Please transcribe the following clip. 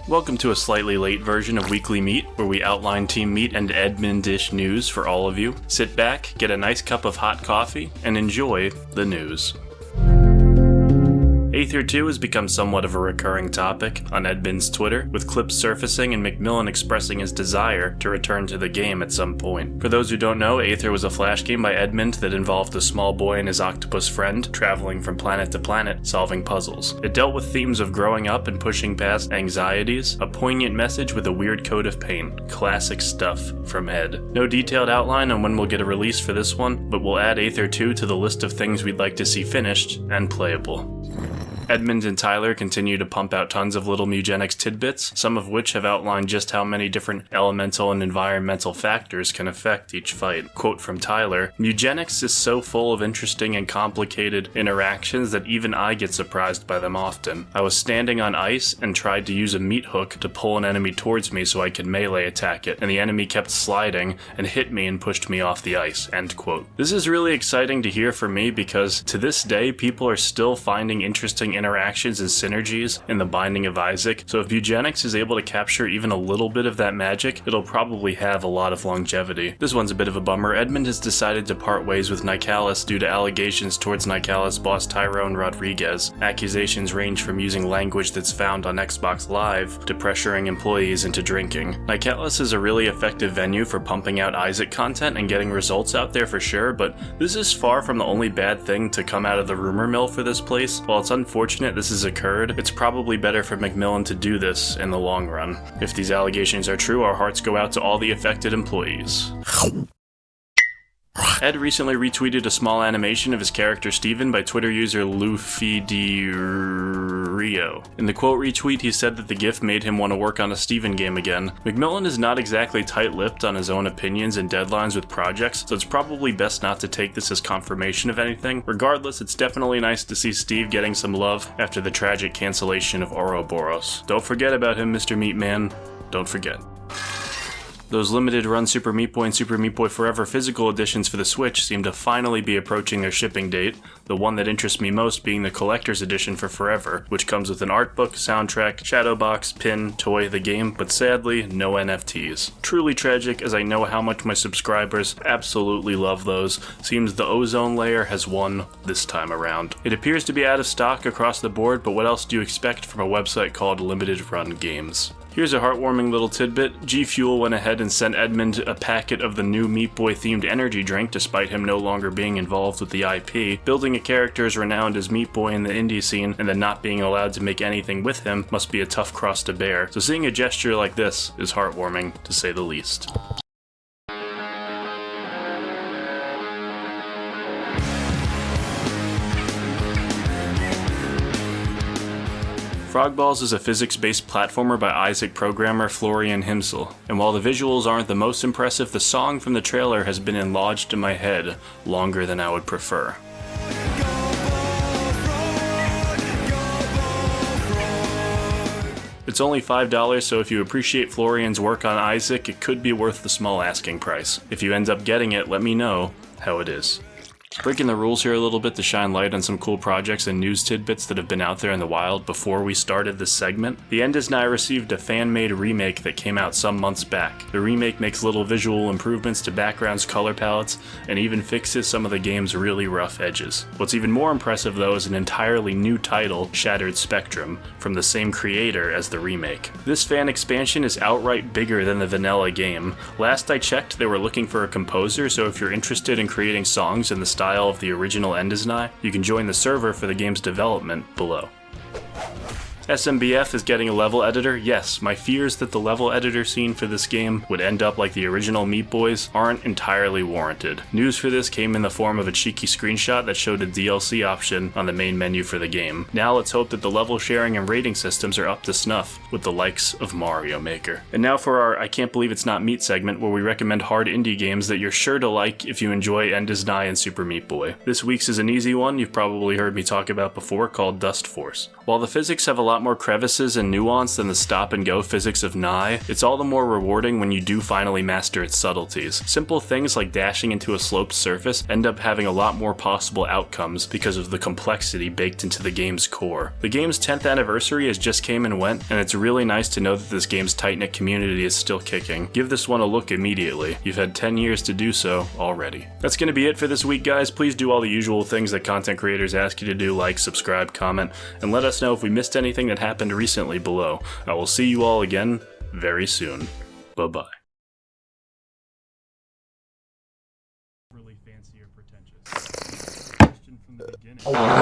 Welcome to a slightly late version of Weekly Meet, where we outline Team Meet and Edmund-ish news for all of you. Sit back, get a nice cup of hot coffee, and enjoy the news. Aether 2 has become somewhat of a recurring topic on Edmund's Twitter, with clips surfacing and McMillen expressing his desire to return to the game at some point. For those who don't know, Aether was a flash game by Edmund that involved a small boy and his octopus friend traveling from planet to planet, solving puzzles. It dealt with themes of growing up and pushing past anxieties, a poignant message with a weird coat of paint. Classic stuff from Ed. No detailed outline on when we'll get a release for this one, but we'll add Aether 2 to the list of things we'd like to see finished and playable. Edmund and Tyler continue to pump out tons of little Mugenics tidbits, some of which have outlined just how many different elemental and environmental factors can affect each fight. Quote from Tyler, "Mugenics is so full of interesting and complicated interactions that even I get surprised by them often. I was standing on ice and tried to use a meat hook to pull an enemy towards me so I could melee attack it, and the enemy kept sliding and hit me and pushed me off the ice." End quote. This is really exciting to hear for me because to this day people are still finding interesting interactions and synergies in the Binding of Isaac, so if Mugenics is able to capture even a little bit of that magic, it'll probably have a lot of longevity. This one's a bit of a bummer. Edmund has decided to part ways with Nicalis due to allegations towards Nicalis boss Tyrone Rodriguez. Accusations range from using language that's found on Xbox Live to pressuring employees into drinking. Nicalis is a really effective venue for pumping out Isaac content and getting results out there for sure, but this is far from the only bad thing to come out of the rumor mill for this place. While it's unfortunate this has occurred, it's probably better for McMillen to do this in the long run. If these allegations are true, our hearts go out to all the affected employees. Ed recently retweeted a small animation of his character Steven by Twitter user LuffyDRio. In the quote retweet, he said that the GIF made him want to work on a Steven game again. McMillen is not exactly tight-lipped on his own opinions and deadlines with projects, so it's probably best not to take this as confirmation of anything. Regardless, it's definitely nice to see Steve getting some love after the tragic cancellation of Ouroboros. Don't forget about him, Mr. Meatman. Don't forget. Those limited run Super Meat Boy and Super Meat Boy Forever physical editions for the Switch seem to finally be approaching their shipping date, the one that interests me most being the collector's edition for Forever, which comes with an art book, soundtrack, shadow box, pin, toy, the game, but sadly, no NFTs. Truly tragic, as I know how much my subscribers absolutely love those. Seems the ozone layer has won this time around. It appears to be out of stock across the board, but what else do you expect from a website called Limited Run Games? Here's a heartwarming little tidbit. G Fuel went ahead and sent Edmund a packet of the new Meat Boy themed energy drink despite him no longer being involved with the IP. Building a character as renowned as Meat Boy in the indie scene and then not being allowed to make anything with him must be a tough cross to bear. So seeing a gesture like this is heartwarming, to say the least. Frogballs is a physics-based platformer by Isaac programmer Florian Himsel, and while the visuals aren't the most impressive, the song from the trailer has been lodged in my head longer than I would prefer. It's only $5, so if you appreciate Florian's work on Isaac, it could be worth the small asking price. If you end up getting it, let me know how it is. Breaking the rules here a little bit to shine light on some cool projects and news tidbits that have been out there in the wild before we started this segment. The End Is Nigh received a fan-made remake that came out some months back. The remake makes little visual improvements to backgrounds, color palettes, and even fixes some of the game's really rough edges. What's even more impressive though is an entirely new title, Shattered Spectrum, from the same creator as the remake. This fan expansion is outright bigger than the vanilla game. Last I checked, they were looking for a composer, so if you're interested in creating songs in the style of the original End Is Nigh, you can join the server for the game's development below. SMBF is getting a level editor. Yes, my fears that the level editor scene for this game would end up like the original Meat Boys aren't entirely warranted. News for this came in the form of a cheeky screenshot that showed a DLC option on the main menu for the game. Now let's hope that the level sharing and rating systems are up to snuff with the likes of Mario Maker. And now for our I Can't Believe It's Not Meat segment, where we recommend hard indie games that you're sure to like if you enjoy End Is Nigh and Super Meat Boy. This week's is an easy one you've probably heard me talk about before, called Dust Force. While the physics have a lot lot more crevices and nuance than the stop-and-go physics of Nigh, it's all the more rewarding when you do finally master its subtleties. Simple things like dashing into a sloped surface end up having a lot more possible outcomes because of the complexity baked into the game's core. The game's 10th anniversary has just came and went, and it's really nice to know that this game's tight-knit community is still kicking. Give this one a look immediately. You've had 10 years to do so already. That's gonna be it for this week, guys. Please do all the usual things that content creators ask you to do, like, subscribe, comment, and let us know if we missed anything that happened recently below. I will see you all again very soon. Bye-bye. Really fancy or pretentious. Question from the beginning.